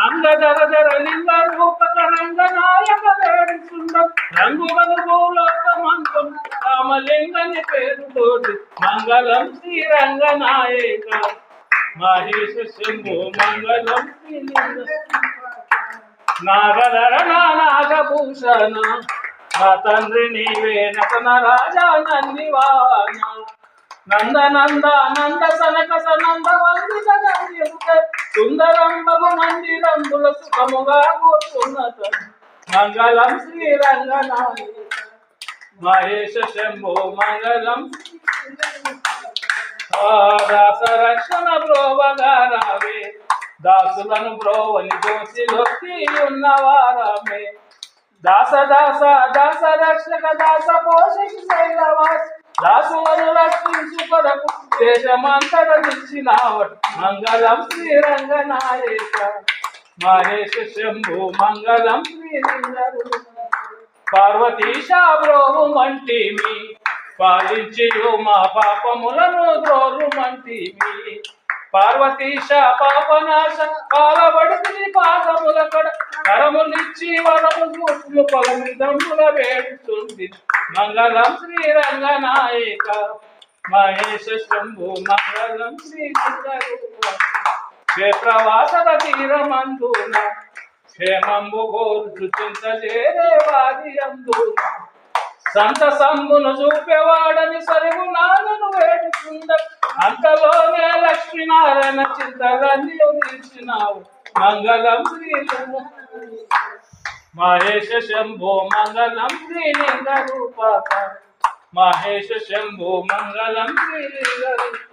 అంగధర లింగ రూపక రంగనాయక వేడి సుందర్ రంగులను భూలోకమంతం రామలింగని పేరుతోటి మంగళం శ్రీరంగనాయక మహేష శంభు మంగళం శ్రీలింగ నాగధర నాగభూషణ నా తండ్రి నీవే నటన రాజా నందివాన నంద సనక సనంద వందిత సుందరంబము మందిరంబుల సుఖముగా కూర్చున్నత మంగళం శ్రీరంగనాయ మహేష శంభో మంగళం దాస రక్షణ బ్రోవగారావే దాసులను బ్రోవని దోసిలొక్కి ఉన్నవారమే దాస దాస దాస రక్షక దాస పోషక శైలవాస్ దాసులను రక్షించు కొరకు దేశమంతట నిచ్చినావట్ మంగళం శ్రీరంగనాయక మహేష శంభు మంగళం శ్రీలింగరు పార్వతీశ బ్రోవుమంటిమి పాలించి మా పాపములను ద్రోరుమంటిమి పార్వతీశ పాపనాశ కాలబడితే పాదముల కడ కరములిచ్చి వరము చూపులు పొలమిదముల వేడుతుంది మంగళం శ్రీరంగనాయక మహేష శంభు మంగళం శ్రీలింగరూప క్షేత్రవాసద తీరమందున క్షేమంబు గోరు చింత చేరే వారి అందున సంత సంబును చూపేవాడని సరిగు నాలను వేడుకుంద అంతలోనే లక్ష్మీనారాయణ చింతలన్నీ నిలిచినావు మంగళం శ్రీలింగ మహేష శంభో మంగళం శ్రీలింగ రూపక మహేష శంభో మంగళం శ్రీలింగ రూప